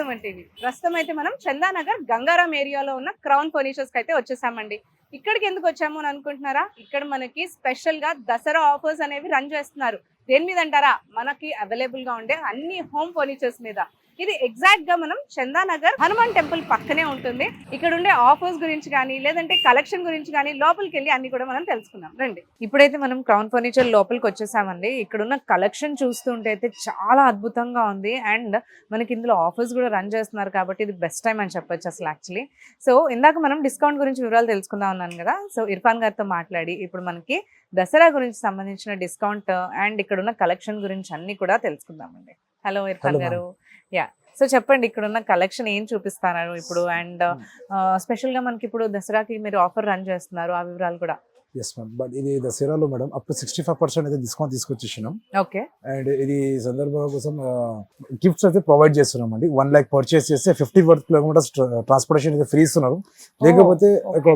Suman TV. ప్రస్తుతం అయితే మనం చందానగర్ గంగారాం ఏరియాలో ఉన్న క్రౌన్ ఫర్నిచర్స్ కి అయితే వచ్చేసామండి. ఇక్కడికి ఎందుకు వచ్చాము అని అనుకుంటున్నారా? ఇక్కడ మనకి స్పెషల్ గా దసరా ఆఫర్స్ అనేవి రన్ చేస్తున్నారు. దేని మీద అంటారా? మనకి అవైలబుల్ గా ఉండే అన్ని హోమ్ ఫర్నిచర్స్ మీద. ఇది ఎగ్జాక్ట్ గా మనం చందానగర్ హనుమాన్ టెంపుల్ పక్కనే ఉంటుంది. ఇక్కడ ఉండే ఆఫర్స్ గురించి కానీ లేదంటే కలెక్షన్ గురించి కానీ లోపలికి వెళ్ళి అన్ని కూడా మనం తెలుసుకుందాం రండి. ఇప్పుడైతే మనం క్రౌన్ ఫర్నిచర్ లోపలికి వచ్చేసామండి. ఇక్కడ ఉన్న కలెక్షన్ చూస్తుంటే అయితే చాలా అద్భుతంగా ఉంది. అండ్ మనకి ఇందులో ఆఫర్స్ కూడా రన్ చేస్తున్నారు కాబట్టి ఇది బెస్ట్ టైం అని చెప్పొచ్చు అసలు యాక్చువల్లీ. సో ఇందాక మనం డిస్కౌంట్ గురించి వివరాలు తెలుసుకుందాం అన్నాను కదా. సో ఇర్ఫాన్ గారితో మాట్లాడి ఇప్పుడు మనకి దసరా గురించి సంబంధించిన డిస్కౌంట్ అండ్ ఇక్కడ ఉన్న కలెక్షన్ గురించి అన్ని కూడా తెలుసుకుందామండి. హలో ఇర్ఫాన్ గారు. యా, సో చెప్పండి ఇక్కడ ఉన్న కలెక్షన్ ఏం చూపిస్తున్నారు ఇప్పుడు అండ్ స్పెషల్ గా మనకి ఇప్పుడు దసరాకి మీరు ఆఫర్ రన్ చేస్తున్నారు, ఆ వివరాలు కూడా. ఎస్ మ్యామ్, బట్ ఇది దసరాలో మేడం అప్ టు 65% అయితే డిస్కౌంట్ తీసుకొచ్చేసినాం. ఓకే. అండ్ ఇది సందర్భం కోసం గిఫ్ట్స్ అయితే ప్రొవైడ్ చేస్తున్నాం అండి. 1 lakh పర్చేస్ చేస్తే 50 కిలోమీటర్స్ ట్రాన్స్పోర్టేషన్ అయితే ఫ్రీ ఇస్తున్నారు. లేకపోతే ఒక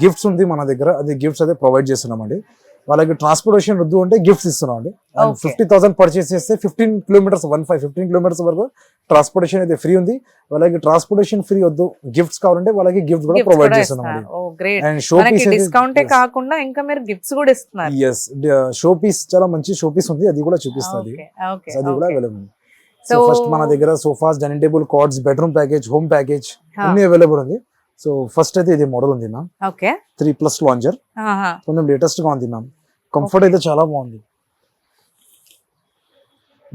గిఫ్ట్స్ ఉంది మన దగ్గర, అది గిఫ్ట్స్ అయితే ప్రొవైడ్ చేస్తున్నాం అండి. వాళ్ళకి ట్రాన్స్పోర్టేషన్ వద్దు అంటే గిఫ్ట్స్ ఇస్తున్నాం అండి. 50,000 పర్చేస్ చేస్తే 15 కిలోమీటర్స్ వరకు ట్రాన్స్పోర్టేషన్ అయితే ఫ్రీ ఉంది. వాళ్ళకి ట్రాన్స్పోర్టేషన్ ఫ్రీ వద్దు, గిఫ్ట్స్ కావాలంటే వాళ్ళకి గిఫ్ట్ కూడా ప్రొవైడ్ చేస్తున్నాం. అండ్ షో పీస్ డిస్కౌంట్ కాకుండా ఇంకా మీరు గిఫ్ట్స్ కూడా ఇస్తున్నారు. yes, షో పీస్ చాలా మంచి షో పీస్ ఉంది, అది కూడా చూపిస్తుంది. అది కూడా అవైలబుల్. సో ఫస్ట్ మన దగ్గర sofas, dining table, cards, bedroom package, home package అన్ని అవైలబుల్ ఉంది. సో ఫస్ట్ అయితే ఇది మోడల్ ఉంది మ్యామ్. ఓకే. 3+ లాంజర్ కొంచెం లేటెస్ట్ గా ఉంది మ్యామ్. కంఫర్ట్ అయితే చాలా బాగుంది.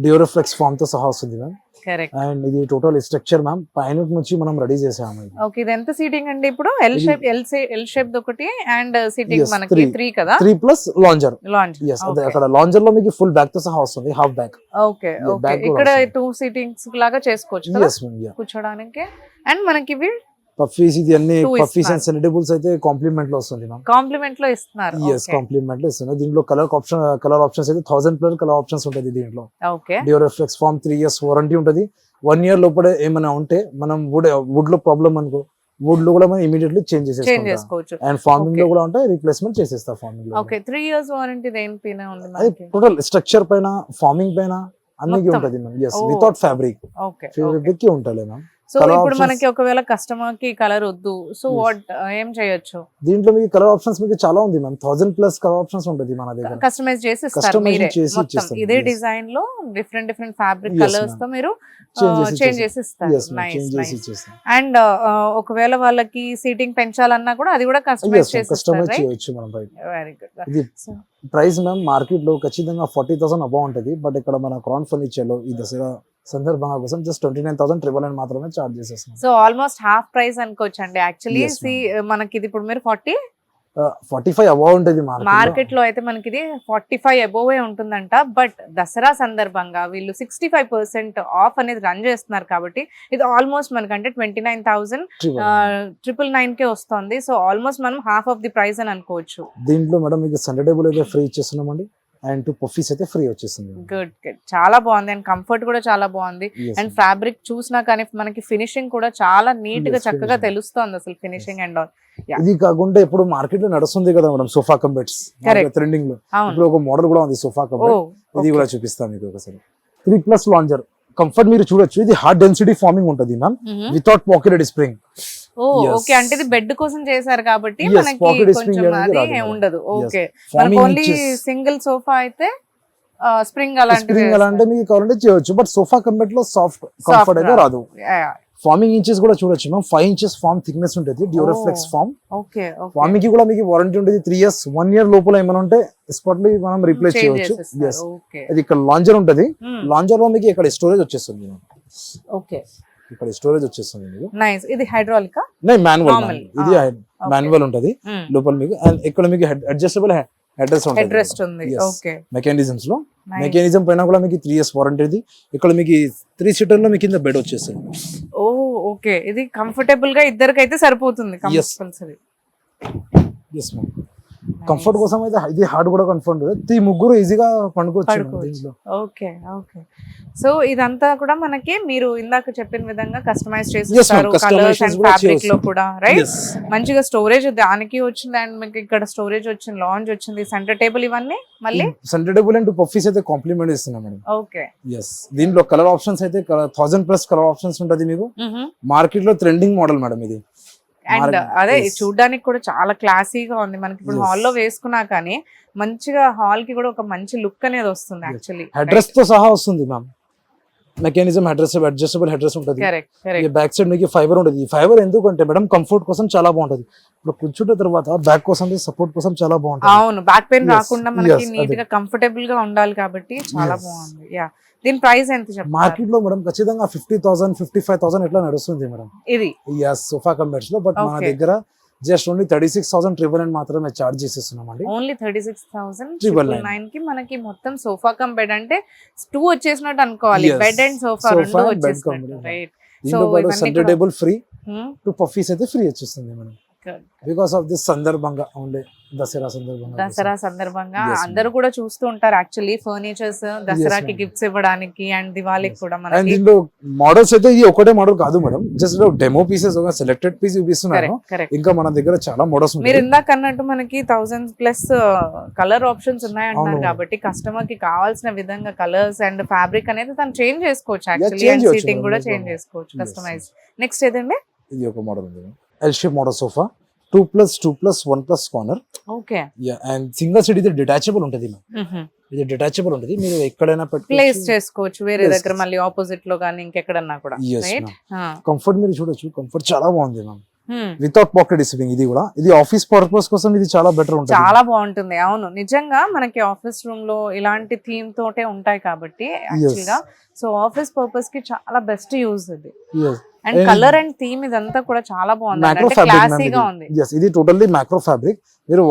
డియోరిఫ్లెక్స్ ఫామ్ తో సహా వస్తుంది మ్యామ్. కరెక్ట్. అండ్ ఇది టోటల్ స్ట్రక్చర్ మ్యామ్ పైన నుంచి మనం రెడీ చేసాము. ఓకే. ఇది ఎంత సీటింగ్ అండి? ఇప్పుడు ఎల్ షేప్ ఒకటి అండ్ సీటింగ్ మనకి 3 కదా. 3+ లాంజర్. yes, అదే అక్కడ లాంజర్ లో మీకు ఫుల్ బ్యాక్ తో సహా వస్తుంది, హాఫ్ బ్యాక్. ఓకే. ఓకే. ఇక్కడ 2 సీటింగ్స్ లాగా చేసుకోవచ్చు కదా కూర్చోడానికి. అండ్ మనకి ఇవి పఫీస్, ఇది అన్ని పఫీస్ అండ్ సెలెక్టబుల్స్ అయితే కాంప్లిమెంట్ లో వస్తుంది మ్యామ్. కాంప్లిమెంట్ లో ఇస్తున్నారు. yes, కాంప్లిమెంట్ లో ఇస్తున్నారు. దీంట్లో కలర్ ఆప్షన్స్ అయితే 1000+ కలర్ ఆప్షన్స్ ఉంటుంది దీంట్లో. ఓకే. డియోరిఫ్లెక్స్ ఫామ్ 3 years వారంటీ ఉంటుంది. 1 year లోపల ఏమైనా ఉంటే మనం వుడ్ లో ప్రాబ్లం అనుకో, వుడ్ లో కూడా మనం ఇమిడియట్లీ చేంజ్ చేసుకోవచ్చు. అండ్ ఫార్మింగ్ లో కూడా ఉంటే రీప్లేస్మెంట్ చేసేస్తా ఫార్మింగ్ లో. ఓకే. 3 years వారంటీ దేనిపైన ఉంది? అది టోటల్ స్ట్రక్చర్ పైన, ఫార్మింగ్ పైన అన్నికి ఉంటది ma'am. yes, without fabric. Okay. Fabric కి ఉంటలే మ్యామ్. సో ఇప్పుడు మనకి ఒకవేళ కస్టమర్ కి కలర్ వద్దు, సో వాట్ ఏం చేయొచ్చు? దీంట్లో మీకు కలర్ ఆప్షన్స్ మీకు చాలా ఉంది మ్యామ్. 1000+ కలర్ ఆప్షన్స్ ఉంటుంది మన దగ్గర. కస్టమైజ్ చేసి ఇస్తారు మీరే మొత్తం ఇదే డిజైన్ లో డిఫరెంట్ ఫ్యాబ్రిక్ కలర్స్ తో మీరు చేంజ్ చేసి ఇస్తారు. నైస్. అండ్ ఒకవేళ వాళ్ళకి సీటింగ్ పెంచాలన్నా కూడా అది కూడా కస్టమైజ్ చేయొచ్చు మనం. Very good. ఇది ప్రైస్ మ్యామ్ మార్కెట్ లో ఖచ్చితంగా 40,000 అబౌవ్ ఉంటది. బట్ ఇక్కడ మన క్రౌన్ ఫర్నిచర్ లో ఈ దసరా సందర్భంగా కోసం జస్ట్ 29,999 మాత్రమే చార్జ్ చేసేస్తాం. సో ఆల్మోస్ట్ హాఫ్ ప్రైస్ అనుకోవచ్చు అండి యాక్చువల్లీ. మనకి ఇది ఇప్పుడు మీరు 45 అబౌవ్ ఉంటుంది మార్కెట్ లో అయితే మనకి ఇది 45 అబౌవ్ ఉంటుందంట. బట్ దసరా సందర్భంగా వీళ్ళు 65% ఆఫ్ అనేది రన్ చేస్తున్నారు కాబట్టి ఇది ఆల్మోస్ట్ మనకంటే 29,999 కే వస్తుంది. సో ఆల్మోస్ట్ మనం హాఫ్ ఆఫ్ ది ప్రైస్ అని అనుకోవచ్చు. దీంట్లో మేడం మీకు సండే టేబుల్ అయితే ఫ్రీ ఇచ్చేస్తున్నామండి. అండ్ 2 పఫీస్ అయితే ఫ్రీ వచ్చేస్తుంది. గుడ్. చాలా బాగుంది. అండ్ కంఫర్ట్ కూడా చాలా బాగుంది. అండ్ ఫ్యాబ్రిక్ చూసినా కానీ మనకి ఫినిషింగ్ కూడా చాలా నీట్ గా చక్కగా తెలుస్తుంది అసలు ఫినిషింగ్ అండ్ ఆల్. ఇది కాకుండా ఇప్పుడు మార్కెట్ లో నడుస్తుంది కదా మేడం సోఫా కంబెట్స్ ట్రెండింగ్ లో. ఇప్పుడు ఒక మోడల్ కూడా ఉంది సోఫా కంబెట్, ఇది కూడా చూపిస్తాను మీకు ఒకసారి. 3+ లాంజర్ కంఫర్ట్ మీరు చూడొచ్చు. ఇది హార్డ్ డెన్సిటీ ఫార్మింగ్ ఉంటుంది ma'am, without pocketed spring. Okay. అంటే ఇది బెడ్ కోసం చేశారు కాబట్టి మనకి కొంచెం అది ఉండదు. ఓకే. మనకి ఓన్లీ సింగిల్ సోఫా అయితే స్ప్రింగ్ అలాంటి మీకు కావాలంటే చేయొచ్చు. బట్ సోఫా కంబెట్ లో సాఫ్ట్ కంఫర్ట్ అయితే రాదు. ఫార్మింగ్ ఇంచెస్ కూడా చూడొచ్చు మ్యామ్. 5 inches ఫార్మ్ థిక్నెస్ ఉంటుంది. డ్యూరోఫ్లెక్స్ ఫార్మ్. ఓకే. ఫార్మింగ్ కి కూడా మీకు వారంటీ ఉంటుంది 3 years. 1 year లోపల ఏమైనా ఉంటే స్పాట్లీ మనం రీప్లేస్ చేయొచ్చు. ఇది ఇక్కడ లాంజర్ ఉంటుంది. లాంజర్ లో మీకు ఇక్కడ స్టోరేజ్ వచ్చేస్తుంది. ఓకే. ఇక్కడ స్టోరేజ్ వచ్చేస్తుంది మీకు. నైస్. ఇది హైడ్రాలిక్ మాన్యువల్. ఇది మాన్యువల్ ఉంటది లోపల మీకు. అండ్ ఇక్కడ మీకు అడ్జస్టబుల్ హెడ్ రెస్ట్ ఉంది. ఓకే. మెకానిజమ్స్ లో మెకానిజం పైన కూడా మీకు 3 years వారంటీ ఉంది. ఇక్కడ మీకు 3 seater లో మీకు కింద బెడ్ వచ్చేస్తుంది. ఓకే. ఇది కంఫర్టబుల్ గా ఇద్దరికైతే సరిపోతుంది కంపల్సరీ. yes ma'am. కంఫర్ట్ కోసం అయితే ఇది హార్డ్ కూడా కంఫర్ట్ ఈ ముగ్గురు ఈజీగా పండుకోవచ్చు పడుకోవచ్చు. దీంట్లో. Okay okay. సో ఇదంతా కూడా మనకి మీరు ఇందాక చెప్పిన విధంగా కస్టమైజ్ Yes, చేస్తారు ma'am. కలర్స్ Customizations అండ్ కూడా ఫ్యాబ్రిక్ లో చేయొచ్చు. కూడా రైట్. Yes. మంచిగా స్టోరేజ్ దానికి వచ్చింది అండ్ మీకు ఇక్కడ స్టోరేజ్ వచ్చింది, లాంజ్ వచ్చింది, సెంటర్ టేబుల్ ఇవన్నీ మళ్ళీ సెంటర్ టేబుల్ అండ్ పఫీస్ అయితే కాంప్లిమెంట్ ఇస్తున్నాం మేడం. ఓకే. ఎస్ దీంట్లో కలర్ ఆప్షన్స్ అయితే 1000+ కలర్ ఆప్షన్స్ ఉంటది మీకు. మార్కెట్ లో ట్రెండింగ్ మోడల్ మేడం ఇది. అండ్ అదే Yes. చూడడానికి కూడా చాలా క్లాసీగా ఉంది. మనకి ఇప్పుడు Yes. హాల్లో వేసుకున్నా కానీ మంచిగా హాల్ కి కూడా ఒక మంచి లుక్ అనేది వస్తుంది యాక్చువల్లీ. అడ్రస్ తో సహా వస్తుంది మ్యామ్. మెకానిజం అడ్జస్టబుల్ హెడ్రెస్ ఉంటుంది. Correct correct. బ్యాక్ సైడ్ మీకు ఫైబర్ ఉంటుంది. ఈ ఫైబర్ ఎందుకంటే మేడం కంఫర్ట్ కోసం చాలా బాగుంటది. ఇప్పుడు కూర్చుంటే తర్వాత బ్యాక్ కోసం సపోర్ట్ కోసం చాలా బాగుంటుంది. అవును, బ్యాక్ పెయిన్ Yes, రాకుండా మనకి yes, నీట్ గా కంఫర్టబుల్ గా ఉండాలి కాబట్టి చాలా Yes. బాగుంది. యా, దీని ప్రైస్ ఎంత చెప్తారు? మార్కెట్ లో మేడం ఖచ్చితంగా 50,000 55,000 ఎట్లా నడుస్తుంది మేడం ఇది సోఫా కంబెడ్స్ లో. బట్ మన Okay. దగ్గర జస్ట్ ఓన్లీ 36,999 మాత్రమే చార్జ్ చేసేస్తున్నాం అండి. ఓన్లీ 36,999 కి మనకి మొత్తం సోఫా కమ్ బెడ్ అంటే 2 వచ్చేసినట్టు అనుకోవాలి. Yes. Bed and sofa Sofa రెండు and bed వచ్చేసినట్టు combination. రైట్. దీంతో పాటు ఇవన్నీ సెంటర్ కూడా- టేబుల్ ఫ్రీ, 2 పఫీస్ అయితే ఫ్రీ వచ్చేస్తుంది మేడం. బికాస్ ఆఫ్ దిస్ సందర్భంగా ఉండే దసరా సందర్భంగా. దసరా సందర్భంగా Yes, ma'am. అందరూ కూడా చూస్తూ ఉంటారు యాక్చువల్లీ ఫర్నిచర్స్ దసరాకి ma'am. గిఫ్ట్స్ ఇవ్వడానికి అండ్ దివాళీకి కూడా అండ్ మనకి. దీంట్లో మోడల్స్ అయితే ఈ ఒకటే మోడల్ కాదు మేడం, జస్ట్ డెమో పీసెస్ ఒక సెలెక్టెడ్ పీస్ చూపిస్తున్నాను. Correct correct. ఇంకా మన దగ్గర చాలా మోడల్స్ మీరు ఉంటాయి. ఇందాక అన్నట్టు మనకి 1000+ కలర్ ఆప్షన్స్ ఉన్నాయంటున్నారు అవును. కాబట్టి కస్టమర్ కి కావాల్సిన విధంగా కలర్స్ అండ్ ఫ్యాబ్రిక్ అనేది తను చేంజ్ చేసుకోవచ్చు యాక్చువల్లీ. change అండ్ చేయొచ్చు సీటింగ్ madam, కూడా no చేంజ్ problem. చేసుకోవచ్చు Yes, కస్టమైజ్. నెక్స్ట్ ఏదండి? ఇది ఒక మోడల్ ఉంది. L shape model sofa 2+2+1+ corner. Okay. And single seat ఇది డిటాచబుల్ ఉంటుంది మ్యామ్. ఇది డిటాచబుల్ ఉంటుంది, మీరు ఎక్కడైనా ప్లేస్ చేసుకోవచ్చు వేరే Yes. దగ్గర మళ్ళీ ఆపోజిట్ లో కానీ ఇంకెక్కడన్నా కూడా Yes, రైట్. కంఫర్ట్ మీరు చూడొచ్చు. కంఫర్ట్ చాలా బాగుంది మ్యామ్. Without pocket receiving. ఇది కూడా ఇది ఆఫీస్ పర్పస్ కోసం ఇది చాలా బెటర్ ఉంటుంది. చాలా బాగుంటుంది. అవును, నిజంగా మనకి ఆఫీస్ రూమ్ లో ఇలాంటి థీమ్ తోటే ఉంటాయి కాబట్టి యాక్చువల్ గా సో ఆఫీస్ పర్పస్ కి చాలా బెస్ట్ యూజ్ ఇది. Yes. And And- colour and theme ఇదంతా కూడా చాలా బాగుంది. మ్యాక్రో అంటే ఫ్యాబ్రిక్ క్లాసీగా ఉంది. ఇది టోటల్లీ మ్యాక్రో ఫ్యాబ్రిక్. మీరు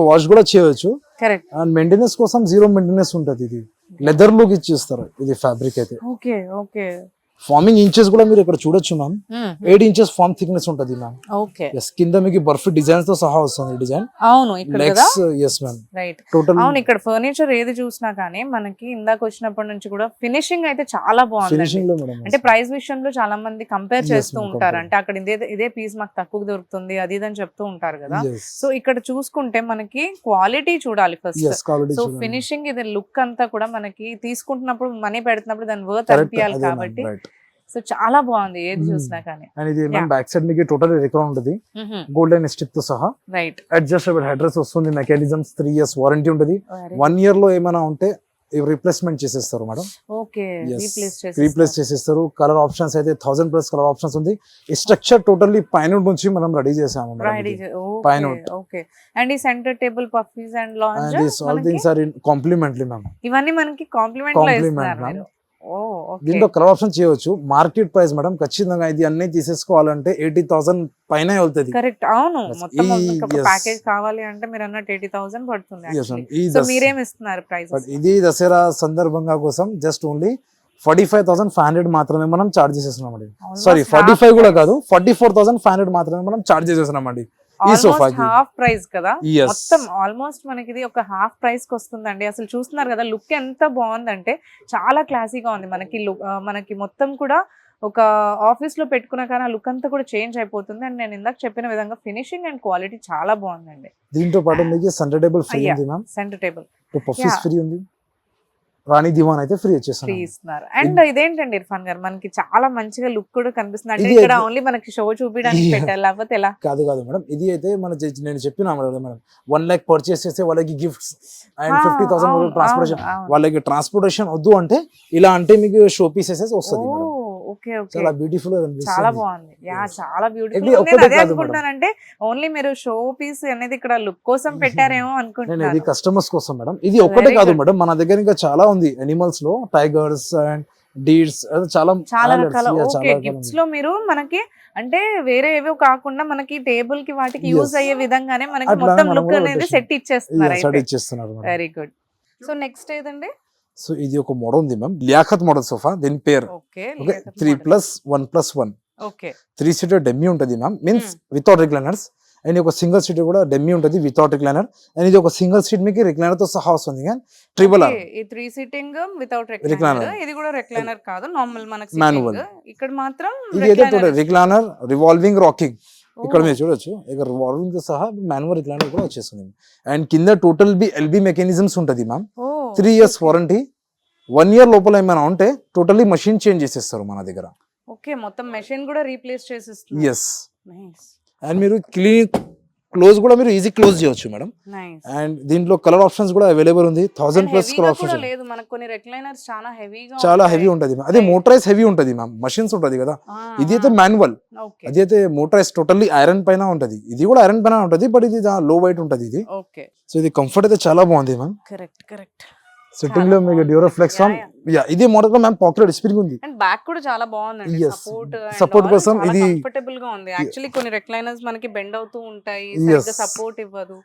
వాష్ కూడా చేయొచ్చు. కరెక్ట్. అండ్ మెయింటెనెన్స్ కోసం 0 మెయింటెనెన్స్ ఉంటుంది. ఇది లెదర్ లుక్ ఇచ్చేస్తారు ఇది ఫ్యాబ్రిక్ అయితే. Okay okay. ఫార్మింగ్ ఇంచెస్ కూడా మీరు ఇక్కడ చూడొచ్చు మ్యామ్. 8 ఇంచెస్ ఫార్మ్ థిక్నెస్ ఉంటుంది మ్యామ్. ఓకే. ఎస్ కింద మీకు బర్ఫీ డిజైన్స్ తో సహా వస్తుంది డిజైన్. అవును ఇక్కడ కదా. Legs yes ma'am right. Total అవును, ఇక్కడ ఫర్నిచర్ ఏది చూసినా కానీ మనకి ఇందాక వచ్చినప్పటి నుంచి కూడా ఫినిషింగ్ అయితే చాలా బాగుంది. ఫినిషింగ్ లో మేడం. అంటే ప్రైస్ విషయంలో చాలా మంది కంపేర్ Yes, చేస్తూ ma'am, ఉంటారు. compare. అంటే అక్కడ ఇదే పీస్ మాకు తక్కువ దొరుకుతుంది అది ఇది అని చెప్తూ ఉంటారు కదా. Yes. సో ఇక్కడ చూసుకుంటే మనకి క్వాలిటీ చూడాలి ఫస్ట్. Yes, quality సో చూడండి. ఫినిషింగ్ ఇది లుక్ అంతా కూడా మనకి తీసుకుంటున్నప్పుడు మనీ పెడుతున్నప్పుడు దాని వర్త్ Correct, అనిపించాలి అదే కాబట్టి ma'am, right. సో చాలా బాగుంది ఏది చూసినా కానీ. అండ్ ఇది మ్యామ్ Yeah. బ్యాక్ సైడ్ మీకు టోటల్ రికార్డ్ ఉంటుంది గోల్డెన్ స్టిప్ తో సహా. రైట్. అడ్జస్టబుల్ హెడ్రెస్ వస్తుంది. మెకానిజమ్స్ 3 years వారంటీ ఉంటుంది. 1 year లో ఏమైనా ఉంటే రీప్లేస్మెంట్ చేసేస్తారు మేడం. ఓకే. రీప్లేస్ చేసేస్తారు. కలర్ ఆప్షన్స్ అయితే 1000+ కలర్ ఆప్షన్స్ ఉంది. ఈ స్ట్రక్చర్ టోటల్లీ పైన నుంచి మనం రెడీ చేసాము మేడం ఇది. పైన ఓకే. అండ్ ఈ centre table puffies and And these all lounge things are in complimentary ma'am. ఇవన్నీ మనకి కాంప్లిమెంట్ లో Compliment, ఇస్తున్నారు ma'am. మీరు. ఓ ఓకే. దీంట్లో కలర్ ఆప్షన్ చేయవచ్చు. మార్కెట్ ప్రైస్ మేడం ఖచ్చితంగా ఇది అన్ని తీసేసుకోవాలంటే 80,000 పైన వెళ్తుంది. కరెక్ట్. అవును, Yes. మొత్తం ఈ- ఒక yes. ప్యాకేజ్ కావాలి అంటే మీరు అన్నట్టు 80,000 పడుతుంది Yes, actually. ma'am. ఈ సో దస్- మీరేం ఇస్తున్నారు ప్రైస్? బట్ ఇది దసరా సందర్భంగా కోసం జస్ట్ ఓన్లీ 45,500 మాత్రమే మనం చార్జ్ చేసేస్తున్నామండి. సారీ 45 కూడా కాదు, 44,500 మాత్రమే మనం చార్జ్ చేసేస్తున్నామండి ఈ సోఫాకి. హాఫ్ ప్రైస్ కదా. Yes. మొత్తం ఆల్మోస్ట్ మనకి ఇది ఒక హాఫ్ ప్రైస్ కి వస్తుందండి. అసలు చూస్తున్నారు కదా లుక్ ఎంత బాగుందంటే చాలా క్లాసీగా ఉంది. మనకి మొత్తం కూడా ఒక ఆఫీస్ లో పెట్టుకున్న కానీ ఆ లుక్ అంతా కూడా చేంజ్ అయిపోతుంది. అండ్ నేను ఇందాక చెప్పిన విధంగా ఫినిషింగ్ అండ్ క్వాలిటీ చాలా బాగుందండి. దీంతో పాటు మీకు సెంటర్ టేబుల్ ఫ్రీ అయ్యా. ఉంది ma'am. Centre table puffies Yeah. Free ఉంది. రాణి దివాన్ అయితే ఫ్రీ ఫ్రీ వచ్చేస్తాను. ఇస్తున్నారు. అండ్ ఇదేంటండి ఇర్ఫాన్ గారు మనకి చాలా మంచిగా లుక్ కూడా కనిపిస్తుంది. అంటే ఇది ఇక్కడ అయితే- ఓన్లీ మనకి షో చూపించడానికి Yeah. పెట్టాలి లేకపోతే ఎలా? కాదు మేడం, ఇది అయితే నేను చెప్పిన మేడం 1 lakh పర్చేస్ చేస్తే వాళ్ళకి గిఫ్ట్స్ అండ్ 50,000 అవును, ట్రాన్స్పోర్టేషన్. అవును. వాళ్ళకి ట్రాన్స్పోర్టేషన్ వద్దు అంటే ఇలా అంటే మీకు షో పీసెస్ వస్తుంది మేడం. Okay okay. చాలా బ్యూటిఫుల్ గా చాలా కనిపిస్తుంది. బాగుంది. Yeah, Yes. చాలా ఇది బ్యూటిఫుల్. నేను ఒక్కటే అదే కాదు అనుకుంటున్నానంటే ఓన్లీ మీరు షో పీస్ అనేది ఇక్కడ లుక్ కోసం పెట్టారేమో నేను అనుకుంటున్నాను. ఇది కస్టమర్స్ కోసం మేడం. ఇది ఒక్కటే Very కాదు good. మేడం, మన దగ్గర ఇంకా చాలా ఉంది. అనిమల్స్ లో టైగర్స్ అండ్ డీర్స్ చాలా చాలా animals. రకాల Yeah, ఓకే చాలా రకాలు గిఫ్ట్స్ ఉంది. లో మీరు మనకి అంటే వేరే ఏవో కాకుండా మనకి టేబుల్ కి వాటికి Yes. యూజ్ అయ్యే విధంగానే మనకి అట్లానే మొత్తం మనం లుక్ కూడా అనేది పెట్టేసాం. సెట్ ఇచ్చేస్తున్నారు Yeah, అయితే. ఇచ్చేస్తున్నారు madam. Very good. So next ఏదండి? సో ఇది ఒక మోడల్ ఉంది మ్యామ్, లియాఖత్ మోడల్ సోఫా. దీని పేరు ఓకే. Okay 3+1+1 okay. 3-seater డెమ్మి ఉంటుంది ma'am. Means without recliners. And ఒక సింగిల్ సీట్ కూడా డెమ్మీ ఉంటుంది వితౌట్ రిక్లైనర్. అండ్ ఇది ఒక సింగిల్ సీట్ మీకు రిక్లైనర్ తో సహా వస్తుంది కానీ ట్రిపుల్ ఆర్ ఈ 3 సీటింగ్ వితౌట్ Recliner. రిక్లైనర్. ఇది కూడా రిక్లైనర్ కాదు, నార్మల్ మనకి Manual. సీటింగ్. ఇక్కడ మాత్రం ఇది అయితే రిక్లైనర్ రివాల్వింగ్ రాకింగ్. ఇక్కడ మీరు చూడొచ్చు ఇక్కడ రివాల్వింగ్ తో సహా మాన్యువల్ రిక్లైనర్ కూడా వచ్చేస్తుంది. అండ్ కింద టోటల్ ఎల్బి మెకానిజమ్స్ ఉంటుంది మ్యామ్. 3 years warranty. 1 year లోపల ఏమైనా ఉంటే టోటల్లీ మషిన్ చేంజ్ చేసేస్తారు మన దగ్గర. ఓకే, మొత్తం మెషిన్ కూడా రీప్లేస్ చేసిస్తున్నారు. ఎస్. నైస్ అండ్ మీరు క్లోజ్ కూడా మీరు ఈజీ క్లోజ్ చేయొచ్చు మేడం. నైస్. అండ్ దీంట్లో కలర్ ఆప్షన్స్ కూడా అవైలబుల్ ఉంది. 1000+ కలర్ ఆప్షన్స్ లేదు, మనకు కొన్ని రిక్లైనర్స్ చాలా హెవీగా చాలా హెవీ ఉంటుంది. అదే మోటరైజ్ హెవీ ఉంటుంది మ్యామ్. మషిన్స్ ఉంటుంది కదా, ఇది అయితే మాన్యువల్, ఓకే అది అయితే మోటరైజ్ టోటల్లీ ఐరన్ పైన ఉంటుంది. ఇది కూడా ఐరన్ పైన ఉంటుంది బట్ ఇది లో వెయిట్ ఉంటుంది ఇది. ఓకే. సో ఇది కంఫర్ట్ అయితే చాలా బాగుంది మ్యామ్. కరెక్ట్. సిట్టింగ్ లో మీకు డ్యూరోఫ్లెక్స్ ఇది మోడల్ లో మ్యామ్ పాకెట్ స్ప్రింగ్ ఉంది. అండ్ బ్యాక్ కూడా చాలా బాగుందండి. Yes. సపోర్ట్ Support కోసం ఇది కంఫర్టబుల్ గా ఉంది. యాక్చువల్లీ కొన్ని రిక్లైనర్స్ మనకి బెండ్ అవుతూ ఉంటాయి, Yes. సరిగ్గా సపోర్ట్ ఇవ్వదు.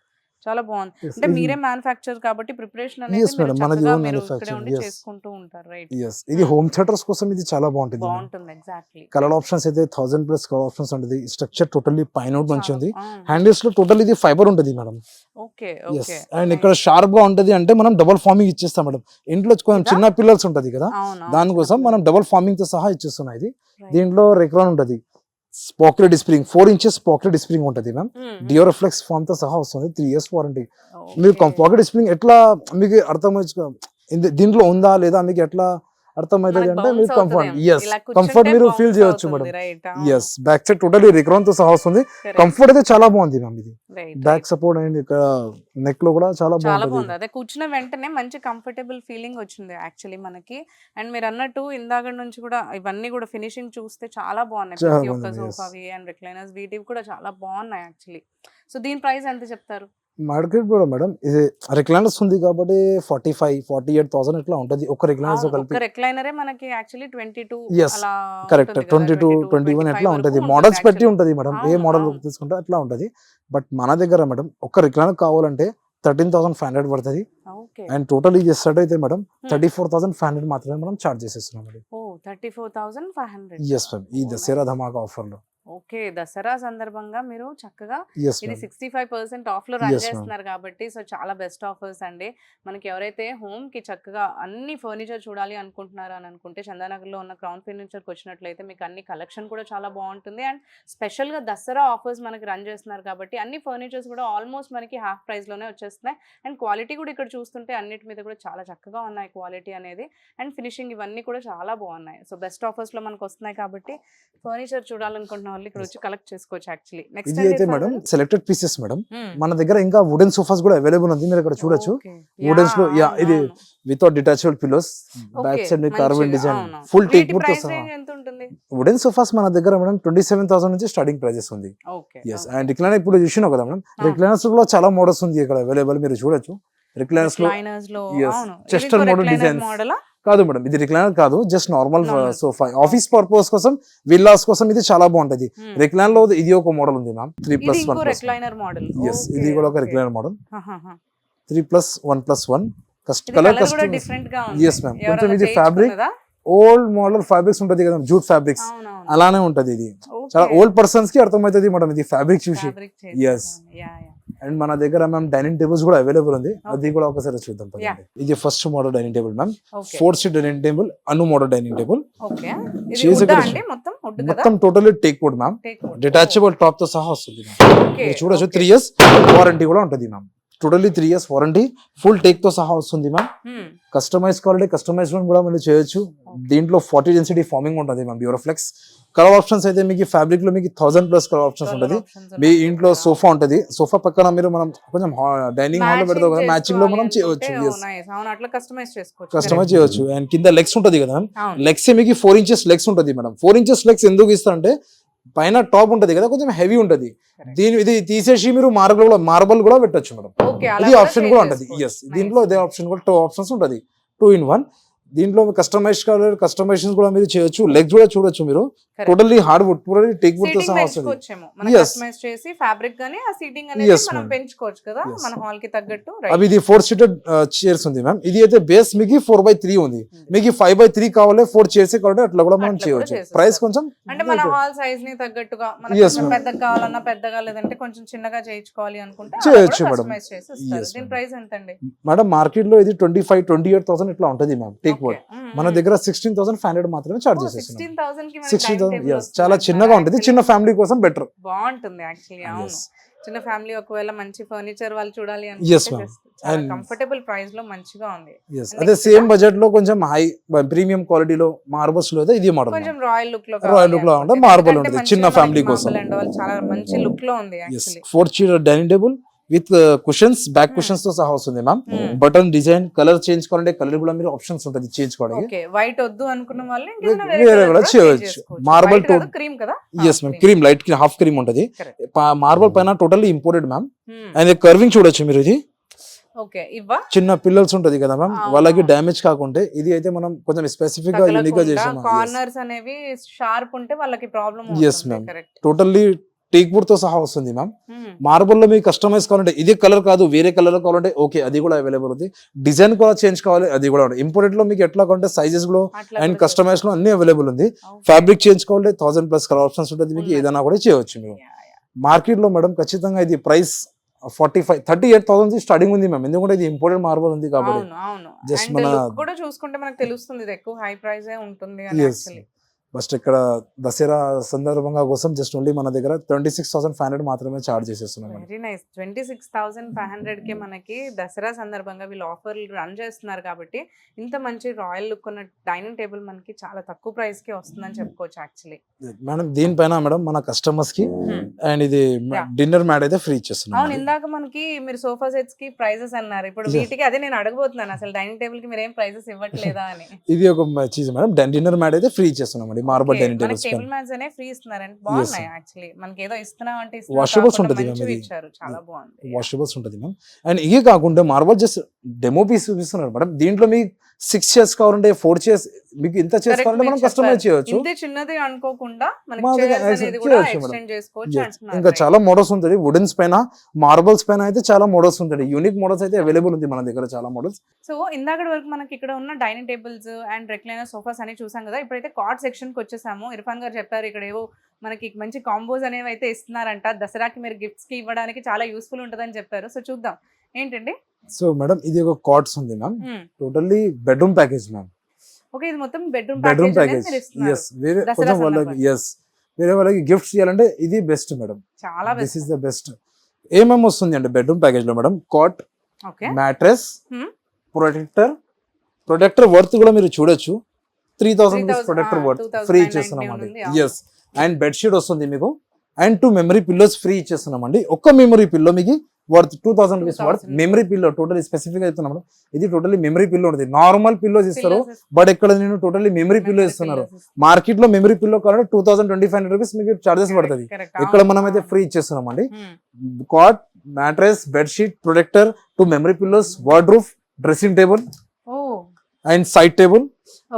చాలా బాగుంది. Yes, అంటే ఇది- మీరే మ్యానుఫ్యాక్చర్ కాబట్టి ప్రిపరేషన్ Yes, అనేది మీరు madam, మనది చక్కగా own మీరు ఇక్కడే manufacturing, ఉండి yes. చేసుకుంటూ ఉంటారు, రైట్? yes ఇది హోమ్ థియేటర్స్ కోసం ఇది చాలా బాగుంటుంది. బాగుంటుంది. ఎగ్జాక్ట్లీ. కలర్ ఆప్షన్స్ అయితే 1000+ కలర్ ఆప్షన్స్ ఉంటుంది. స్ట్రక్చర్ టోటల్లీ పైన మంచి ఉంది. హ్యాండిల్స్ లో టోటల్ ఇది ఫైబర్ ఉంటుంది మేడం. ఓకే. ఎస్. అండ్ ఇక్కడ షార్ప్ గా ఉంటది అంటే మనం డబుల్ ఫార్మింగ్ ఇచ్చేస్తాం మేడం. ఇంట్లో కొంచెం చిన్న పిల్లర్స్ ఉంటది కదా, దానికోసం మనం డబుల్ ఫార్మింగ్ తో సహా ఇచ్చేస్తున్నాం. ఇది దీంట్లో రెక్రాన్ ఉంటది, pocket spring 4 inches pocket spring ఉంటుంది మ్యామ్. డియోరఫ్లెక్స్ ఫామ్ తో సహా వస్తుంది. 3 years వారంటీ. మీరు పాకెట్ స్ప్రింగ్ ఎట్లా మీకు అర్థమవుతుంది దీంట్లో ఉందా లేదా మీకు ఎట్లా అర్థమవుతుంది అంటే మీరు కంఫర్ట్ మీరు ఫీల్ చేయొచ్చు madam. Yes. Back side totally recliner తో సహా వస్తుంది. కంఫర్ట్ అయితే చాలా బాగుంది మ్యామ్. ఇది బ్యాక్ సపోర్ట్ అండ్ ఇక్కడ నెక్ లో కూడా చాలా బాగుంది. అదే కూర్చున్న వెంటనే మంచి కంఫర్టబుల్ ఫీలింగ్ వచ్చింది యాక్చువల్లీ మనకి. అండ్ మీరు అన్నట్టు ఇందాక నుంచి కూడా ఇవన్నీ కూడా ఫినిషింగ్ చూస్తే చాలా బాగున్నాయి. చాలా ప్రతి ఒక్క బాగుంది, yes. సోఫావి అండ్ రిక్లైనర్స్ వీటివి కూడా చాలా బాగున్నాయి యాక్చువల్లీ. సో దీని ప్రైస్ ఎంత చెప్తారు? మార్కెట్ కూడా మేడం ఇది రిక్లైనర్స్ ఉంది కాబట్టి 45,000-48,000 ఇట్లా ఉంటది ఒక రిక్లైనర్స్ కలిపి. ఒక రిక్లైనరే మనకి యాక్చువల్లీ 22 Yes, అలా కరెక్ట్. ఉంటుంది కదా, 22-21 ఎట్లా 25 ఉంటది. వరకు మోడల్స్ ఉంటుంది పెట్టి ఉంటది మేడం. ఏ అవును, మోడల్ అవును. తీసుకుంటే అట్లా ఉంటది. బట్ మన దగ్గర మేడం ఒక రిక్లైనర్ కావాలంటే 13,500 పడుతుంది. ఓకే. అండ్ టోటల్ ఇది సెట్ అయితే మేడం 34,500 మాత్రమే మనం చార్జ్ చేసేస్తున్నాం మేడం. ఓ 34,500. Yes ma'am. ఈ దసరా ధమాకా ఆఫర్ లో. ఓకే, దసరా సందర్భంగా మీరు చక్కగా ఎస్ ఇది మ్యామ్. 65% ఆఫ్ లో రన్ Yes, ma'am. చేస్తున్నారు కాబట్టి సో చాలా బెస్ట్ ఆఫర్స్ అండి. మనకి ఎవరైతే హోమ్ కి చక్కగా అన్ని ఫర్నిచర్ చూడాలి అనుకుంటున్నారా అని అనుకుంటే చందానగర్ లో ఉన్న క్రౌన్ ఫర్నిచర్ కి వచ్చినట్లయితే మీకు అన్ని కలెక్షన్ కూడా చాలా బాగుంటుంది. అండ్ స్పెషల్ గా దసరా ఆఫర్స్ మనకి రన్ చేస్తున్నారు కాబట్టి అన్ని ఫర్నిచర్స్ కూడా ఆల్మోస్ట్ మనకి హాఫ్ ప్రైస్ లోనే వచ్చేస్తున్నాయి. అండ్ క్వాలిటీ కూడా ఇక్కడ చూస్తుంటే అన్నిటి మీద కూడా చాలా చక్కగా ఉన్నాయి క్వాలిటీ అనేది. అండ్ ఫినిషింగ్ ఇవన్నీ కూడా చాలా బాగున్నాయి. సో బెస్ట్ ఆఫర్స్ లో మనకు వస్తున్నాయి కాబట్టి ఫర్నిచర్ చూడాలనుకుంటున్న వాళ్ళు ఇక్కడ వచ్చి కలెక్ట్ చేసుకోవచ్చు యాక్చువల్లీ. నెక్స్ట్ ఇది అయితే మేడం సెలెక్టెడ్ పీసెస్ మేడం. మన దగ్గర ఇంకా వుడెన్ సోఫాస్ కూడా అవైలబుల్ ఉంది. మీరు ఇక్కడ చూడొచ్చు. వుడెన్స్ లో ఇది without detachable pillows, back side మీకు carbon design full teak wood తో సహా. ఎంత ఉంటుంది? వుడెన్ సోఫాస్ మన దగ్గర మేడం 27,000 నుంచి స్టార్టింగ్ ప్రైజెస్ ఉంది. ఓకే. ఎస్. అండ్ రిక్లైనర్ ఇప్పుడు చూసినావు కదా మేడం, రిక్లైనర్స్ లో చాలా మోడల్స్ ఉంది ఇక్కడ అవైలబుల్. మీరు చూడొచ్చు రిక్లైనర్స్ లో. Yes. చెస్టర్ మోడల్ డిజైన్స్ కాదు మేడం, ఇది రిక్లైనర్ కాదు, just normal sofa. Office purpose కోసం, విల్లాస్ కోసం ఇది చాలా బాగుంటది. రిక్లైనర్ లో ఇది ఒక మోడల్ ఉంది మ్యామ్, 3+1+1. Recliner model. ఎస్, ఇది కూడా ఒక recliner model 3+1+1. Colour custom. Different గా ఉంది. Yes ma'am. కొంచెం ఇది ఫ్యాబ్రిక్ ఓల్డ్ మోడల్ ఫ్యాబ్రిక్స్ ఉంటది కదా, జూట్ ఫ్యాబ్రిక్స్ అలానే ఉంటది. ఇది చాలా ఓల్డ్ పర్సన్స్ కి అర్థమవుతుంది మేడం ఇది ఫ్యాబ్రిక్ చూసి. ఎస్. అండ్ మన దగ్గర మ్యామ్ డైనింగ్ టేబుల్స్ కూడా అవైలబుల్ ఉంది. అది కూడా ఒకసారి చూద్దాం. ఇది first model dining table ma'am, 4 seat dining table, అను మోడల్ డైనింగ్ టేబుల్. మొత్తం totally teak wood ma'am, detachable top తో సహా వస్తుంది. మీరు చూడొచ్చు 3 years వారంటీ కూడా ఉంటుంది ma'am. Totally 3 years warranty, full take తో సహా వస్తుంది మ్యామ్. కస్టమైజ్ కావాలంటే కస్టమైజ్ కూడా మీరు చేయొచ్చు. దీంట్లో 40 density ఫార్మింగ్ ఉంటుంది మ్యామ్, బ్యూరోఫ్లెక్స్. కలర్ ఆప్షన్స్ అయితే మీకు ఫ్యాబ్రిక్ లో మీకు 1000+ కలర్ ఆప్షన్స్ ఉంటుంది. మీ ఇంట్లో సోఫా ఉంటుంది, సోఫా పక్కన మీరు మనం కొంచెం డైనింగ్ హాల్ లో పెడతాం కదా, మ్యాచింగ్ లో మనం చేయవచ్చు. కస్టమైజ్ చేయొచ్చు. అండ్ కింద లెగ్స్ ఉంటుంది కదా మ్యామ్, లెగ్స్ మీకు 4 inches లెగ్స్ ఉంటుంది మేడం. 4 inches లెగ్స్ ఎందుకు ఇస్తా అంటే పైన టాప్ ఉంటది కదా, కొంచెం హెవీ ఉంటది. ఇది తీసేసి మీరు మార్బల్ కూడా పెట్టొచ్చు మేడం. ఇది ఆప్షన్ కూడా ఉంటది. ఎస్, దీంట్లో ఇదే ఆప్షన్ కూడా 2 options ఉంటది, 2 in 1. దీంట్లో కస్టమైజ్ కావాలి, కస్టమైజేషన్ కూడా మీరు చేయొచ్చు. లెగ్స్ కూడా చూడొచ్చు మీరు. Correct. Totally hard wood, totally teak wood తో సీటింగ్ సహా వస్తుంది. పెంచుకోవచ్చేమో మనం Yes. కస్టమైజ్ చేసి ఫ్యాబ్రిక్ గానీ ఆ సీటింగ్ అనేది Yes, మనం ma'am. పెంచుకోవచ్చు కదా Yes. మన హాల్ కి తగ్గట్టు. అవి ఇది 4 సీటెడ్ చైర్స్ ఉంది మ్యామ్. ఇది అయితే బేస్ మీకు 4x3 ఉంది. మీకు 5x3 కావాలి, 4 చైర్స్ కావాలి, అట్లా కూడా మనం అట్లా కూడా చేయవచ్చు. చేసేస్తారు. ప్రైస్ కొంచెం అంటే మన హాల్ సైజ్ ని తగ్గట్టుగా మనకి Yes, కొంచెం ma'am. పెద్దగా కావాలన్నా పెద్దగా, లేదంటే కొంచెం చిన్నగా చేయించుకోవాలి అనుకుంటే చేయొచ్చు, madam. కస్టమైజ్ చేసి ఇస్తారు. Yes, దీని madam. ప్రైస్ ఎంత అండి? మేడం మార్కెట్ లో ఇది 25-28,000 ఇట్లా ఉంటది మ్యామ్ టేక్ వుడ్. మన దగ్గర 16,500 మాత్రమే చార్జ్ చేసేస్తున్నాం. 16,000 కి మనకి 16,000 dining table yes, వస్తుంది చాలా అంటారా? చిన్నగా ఉంటది. Actually చిన్న ఫ్యామిలీ కోసం బెటర్. బాగుంటుంది యాక్చువల్లీ. అవును, Yes. చిన్న ఫ్యామిలీ ఒకవేళ మంచి ఫర్నిచర్ వాళ్ళు చూడాలి Yes, అంటే ma'am. చాలా And- కంఫర్టబుల్ ప్రైస్ లో మంచిగా ఉంది. Yes. And అదే next సేమ్ బడ్జెట్ లో కొంచెం హై ప్రీమియం క్వాలిటీలో మార్బల్స్ లో అయితే ఇది మోడల్. కొంచెం రాయల్ లుక్ లో Royal look లో ఉంటే marble ఉంటుంది, చిన్న family కోసం. చాలా మంచి లుక్ లో ఉంది yes actually. 4 chair dining table with cushions, back cushions తో సహా వస్తుంది ma'am. Button design, colour change కావాలంటే కలర్ కూడా మీరు ఆప్షన్స్ ఉంటుంది చేంజ్ చేసుకోవడానికి. ఓకే, వైట్ వద్దు అనుకున్న వాళ్ళు వేరే కూడా చేయొచ్చు. Marble to- క్రీమ్ కదా? Yes ma'am, cream light half cream ఉంటుంది. Correct. మార్బల్ పైన totally imported ma'am. And carving చూడొచ్చు మీరు. ఇది ఓకే, ఇవ్వా చిన్న పిల్లల్స్ ఉంటది కదా మ్యామ్, అవును. వాళ్ళకి డ్యామేజ్ కాకుండా ఇది అయితే మనం కొంచెం స్పెసిఫిక్ గా యూనిక్ గా చేసాం. కార్నర్స్ అనేవి షార్ప్ ఉంటే వాళ్ళకి problem. Yes, ma'am. Totally teak wood తో సహా వస్తుంది మ్యామ్. మార్బల్ లో మీకు కస్టమైజ్ కావాలంటే ఇది కలర్ కాదు వేరే కలర్ కావాలంటే ఓకే, అది కూడా అవైలబుల్ ఉంది. డిజైన్ కూడా చేంజ్ కావాలి, అది కూడా ఉంది. ఇంపోర్టెడ్ లో మీకు ఎట్లా కావాలంటే సైజెస్ లో అండ్ కస్టమైజ్ లో అన్ని అవైలబుల్ ఉంది. ఫ్యాబ్రిక్ చేంజ్ కావాలంటే 1000+ కలర్ ఆప్షన్స్ ఉంటుంది. మీకు ఏదైనా కూడా చేయవచ్చు మీరు. మార్కెట్ లో మేడం ఖచ్చితంగా ఇది ప్రైస్ 38,000 స్టార్టింగ్ ఉంది మ్యామ్. ఎందుకంటే ఇది ఇంపోర్టెడ్ మార్బల్ ఉంది కాబట్టి. అవును అవును. Just And మన- look కూడా చూసుకుంటే మనకు తెలుస్తుంది ఇది ఎక్కువ హై ప్రైస్ ఉంటుంది అని Yes. యాక్చువల్లీ. ఫస్ట్ ఇక్కడ దసరా సందర్భంగా కోసం జస్ట్ ఓన్లీ మన దగ్గర 26,500 మాత్రమే చార్జ్ చేసేస్తున్నాం. Very nice. 26,500 కి మనకి దసరా సందర్భంగా వీళ్ళు ఆఫర్లు రన్ చేస్తున్నారు కాబట్టి ఇంత మంచి రాయల్ లుక్ ఉన్న డైనింగ్ టేబుల్ మనకి చాలా తక్కువ ప్రైస్ కి వస్తుందని చెప్పుకోవచ్చు యాక్చువల్లీ. మేడం దీనిపైన మేడం మన కస్టమర్స్ కి అండ్ ఇది Yeah. డిన్నర్ మ్యాట్ అయితే ఫ్రీ అవును, ఇచ్చేస్తున్నాం. ఇందాక మనకి మీరు సోఫా సెట్స్ కి ప్రైజెస్ అన్నారు. ఇప్పుడు Yes. వీటికి అదే నేను అడగబోతున్నాను, అసలు డైనింగ్ టేబుల్ కి మీరు ఏం ప్రైజెస్ ఇవ్వట్లేదా అని. ఇది ఒక చీజ్ మేడం, డిన్నర్ మ్యాట్ అయితే ఫ్రీ ఇచ్చేస్తున్నాం అండి. మార్బల్ Okay, డైనింగ్ మనకి టేబుల్స్ టేబుల్ మ్యాట్స్ అనేవి ఫ్రీ ఇస్తున్నారండి. బాగున్నాయి యాక్చువల్లీ. మనకి ఏదో ఇస్తున్నాం అంటే Washables ఉంటుంది మంచివి ఇది. ఇచ్చారు, చాలా బాగుంది. వాషబుల్స్ ఉంటుంది మ్యామ్. అండ్ ఇవి కాకుండా మార్బల్ జస్ట్ డెమో పీస్ చూపిస్తున్నారు మేడం. దీంట్లో మీకు 6 చైర్స్ కావాలంటే 4 చైర్స్, మీకు ఇంత చైర్స్ Correct, కావాలంటే మీరు మనం కస్టమైజ్ చెప్పారు. చేయొచ్చు. ఇంతే చిన్నది అనుకోకుండా మనకి మా దగ్గర chairs అనేది కూడా చేయొచ్చు మేడం. ఎక్స్టెండ్ చేసుకోవచ్చు Yes. అంటున్నారు. ఇంకా right? చాలా మోడల్స్ ఉంటుంది. వుడెన్స్ పైన, మార్బల్స్ పైన అయితే చాలా మోడల్స్ ఉంటాయి. యూనిక్ మోడల్స్ అయితే అవైలబుల్ ఉంది మన దగ్గర చాలా మోడల్స్. సో ఇందాక వరకు మనకి ఇక్కడ ఉన్న dining tables and recliner sofas అని చూసాం కదా. ఇప్పుడైతే కార్డ్ సెక్షన్ కి వచ్చేసాము. ఇర్ఫాన్ గారు చెప్పారు ఇక్కడ ఏవో మనకి మంచి కాంబోస్ అనేవి అయితే ఇస్తున్నారంట. దసరాకి మీరు గిఫ్ట్స్ కి ఇవ్వడానికి చాలా యూస్ఫుల్ ఉంటుందని చెప్పారు. సో చూద్దాం ఏంటండి. సో మేడం ఇది ఒక కార్డ్స్ ఉంది ma'am. Totally bedroom package ma'am. Okay, ఇది మొత్తం bedroom bedroom package package. Yes, వేరే దసరా కొంచెం వాళ్ళకి సందర్భంగా. ఎస్ వేరే వాళ్ళకి గిఫ్ట్స్ ఇవ్వాలంటే ఇది బెస్ట్ మేడం. చాలా దిస్ ఇస్ ద బెస్ట్. ఏమేమి వస్తుంది అంటే బెడ్రూమ్ ప్యాకేజ్ లో madam, cot, okay, mattress, Hmm. Protector worth కూడా మీరు చూడొచ్చు. 3,000 రూపీస్ 3,000, ప్రొటెక్టర్ వర్త్ 2,999 ఫ్రీ ఇచ్చేస్తున్నాం అండి. ఉంది, అవును. ఎస్, అండ్ బెడ్షీట్ వస్తుంది మీకు. అండ్ 2 మెమరీ పిల్లోస్ ఫ్రీ ఇచ్చేస్తున్నాం అండి. ఒక్క మెమరీ పిల్లో మీకు worth 2,000 rupees worth 2,000. Memory pillow. Total specific అవుతున్నాం మేడం. ఇది టోటల్లీ మెమరీ పిల్లో ఉంటుంది. నార్మల్ పిల్లోస్ ఇస్తారు, బట్ ఇక్కడ నేను టోటల్లీ మెమరీ పిల్లో ఇస్తున్నారు. మార్కెట్ లో మెమరీ పిల్లో కావాలంటే 2,025 రూపీస్ మీకు చార్జెస్ పడుతుంది. ఇక్కడ మనం అయితే ఫ్రీ ఇచ్చేస్తున్నాం అండి. Cot, mattress, bedsheet, protector, 2 memory pillows, wardrobe, dressing table and side table.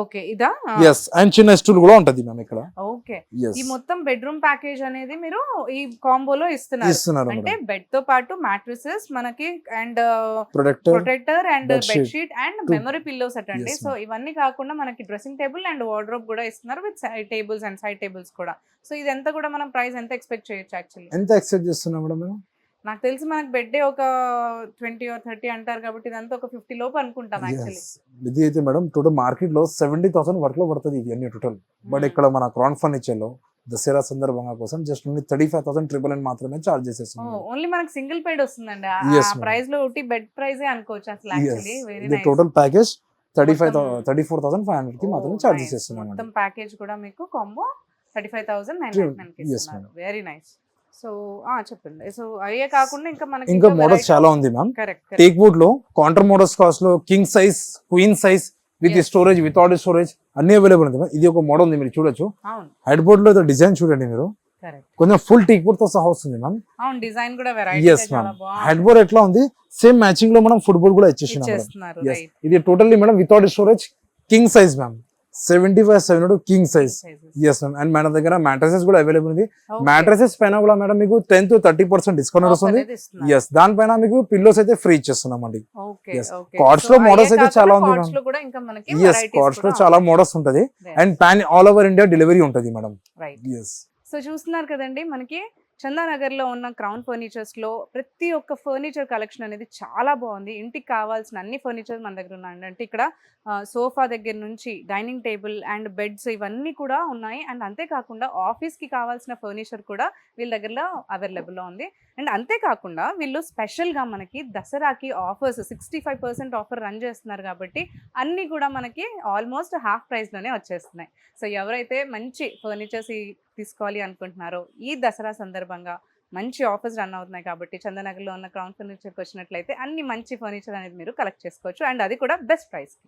Okay, ఇదా? ఎస్, అండ్ చిన్న స్టూల్ కూడా ఉంటది మ్యామ్ ఇక్కడ. Okay, Yes. ఈ మొత్తం బెడ్రూమ్ ప్యాకేజ్ అనేది మీరు ఈ కాంబోలో ఇస్తున్నారు. ఇస్తున్నారు అంటే మేడం. బెడ్ తో పాటు మ్యాట్రిసెస్ మనకి and protector, protector and bedsheet. Bedsheet and Two. Memory pillows అటండి. Yes, సో ఇవన్నీ కాకుండా మనకి డ్రెస్సింగ్ టేబుల్ అండ్ వార్డ్రోబ్ కూడా ఇస్తున్నారు with side tables and side tables కూడా. సో ఇదంతా కూడా మనం ప్రైస్ ఎంత ఎక్స్పెక్ట్ చేయొచ్చు యాక్చువల్లీ? ఎంత ఎక్సెప్ట్ చేస్తున్నాం మేడం మేము? నాకు తెలిసి మనకి బెడ్ ఒక 20 or 30 అంటారు కాబట్టి ఇదంతా ఒక 50 లోపు అనుకుంటాం యాక్చువల్లీ. Yes. ఇది అయితే మేడం టోటల్ మార్కెట్ లో 70,000 వరకు లో పడుతుంది ఇది అన్ని టోటల్. బట్ ఇక్కడ మన క్రౌన్ ఫర్నిచర్ లో దసరా సందర్భంగా కోసం జస్ట్ ఓన్లీ 35,000 మాత్రమే చార్జ్ చేసేస్తున్నాం. ఓన్లీ మనకి సింగిల్ బెడ్ వస్తుందండి. Yes, ఆ ma'am. ప్రైస్ లో ఒకటి బెడ్ ప్రైజే అనుకోవచ్చు అసలు యాక్చువల్లీ. వెరీ ఇది నైస్. టోటల్ ప్యాకేజ్ మొత్తం- 34,500 కి మాత్రమే చార్జ్ చేస్తున్నాం. మొత్తం ప్యాకేజ్ కూడా మీకు కాంబో 35,999 కి Yes, ఇస్తున్నారు. madam. Very nice. సో చెప్పండి. సో అయ్యే కాకుండా ఇంకా మనకి ఇంకా మోడల్స్ చాలా ఉంది మ్యామ్. కరెక్ట్ టేక్ వుడ్ లో కౌంటర్ మోడల్స్ కాస్ట్ లో king size, queen size with Yes. Storage, without storage అన్ని అవైలబుల్ ఉంది. ఇది ఒక మోడల్ ఉంది, మీరు చూడొచ్చు. అవును హెడ్ బోర్డ్ లో డిజైన్ చూడండి మీరు. కరెక్ట్. కొంచెం ఫుల్ టేక్ వుడ్ తో సహా వస్తుంది మ్యామ్. అవును, డిజైన్ కూడా వెరైటీ ఎస్ చాలా మ్యామ్. బాగుంది. హెడ్ బోర్డ్ ఎట్లా ఉంది సేమ్ మ్యాచింగ్ లో మనం ఫుడ్ బోర్డ్ కూడా ఇచ్చేసినాం మేడం. ఇచ్చేస్తున్నారు. Yes. రైట్. ఇది totally madam without storage king size ma'am 75-72 king size. Sizes. Yes ma'am. And మన దగ్గర మ్యాట్రసెస్ కూడా అవైలబుల్ ఉంది. Okay. మ్యాట్రసెస్ పైన కూడా మేడం మీకు 10-30% డిస్కౌంట్ Offer వస్తుంది. అనేది ఇస్తున్నారు. ఎస్, దానిపైన మీకు పిల్లోస్ అయితే ఫ్రీ ఇచ్చేస్తున్నాం అండి. Okay, Yes. okay. Cords So, లో models అయ్యే అయితే కాకుండా చాలా ఉంది cords ma'am. లో కూడా ఇంకా మనకి ఎస్, varieties కార్డ్స్ లో కూడా చాలా మోడల్స్ ఉంటది. Yes. And pan all over India delivery ఉంటుంది మేడం. Right. ఎస్. సో చూస్తున్నారు కదండి, మనకి చందానగర్ లో ఉన్న క్రౌన్ ఫర్నిచర్స్ లో ప్రతి ఒక్క ఫర్నిచర్ కలెక్షన్ అనేది చాలా బాగుంది. ఇంటికి కావాల్సిన అన్ని ఫర్నిచర్ మన దగ్గర ఉన్నాయండి. అంటే ఇక్కడ సోఫా దగ్గర నుంచి డైనింగ్ టేబుల్ అండ్ బెడ్స్ ఇవన్నీ కూడా ఉన్నాయి. అండ్ అంతేకాకుండా ఆఫీస్ కి కావాల్సిన ఫర్నిచర్ కూడా వీళ్ళ దగ్గరలో అవైలబుల్ లో ఉంది. అండ్ అంతేకాకుండా వీళ్ళు స్పెషల్ గా మనకి దసరాకి ఆఫర్స్ 65% ఆఫర్ రన్ చేస్తున్నారు కాబట్టి అన్ని కూడా మనకి ఆల్మోస్ట్ హాఫ్ ప్రైస్ లోనే వచ్చేస్తున్నాయి. సో ఎవరైతే మంచి ఫర్నిచర్స్ తీసుకోవాలి అనుకుంటున్నారో ఈ దసరా సందర్భంగా మంచి ఆఫర్స్ రన్ అవుతున్నాయి కాబట్టి చందానగర్లో ఉన్న క్రౌన్ ఫర్నిచర్కి వచ్చినట్లయితే అన్ని మంచి ఫర్నిచర్ అనేది మీరు కలెక్ట్ చేసుకోవచ్చు. అండ్ అది కూడా బెస్ట్ ప్రైస్కి.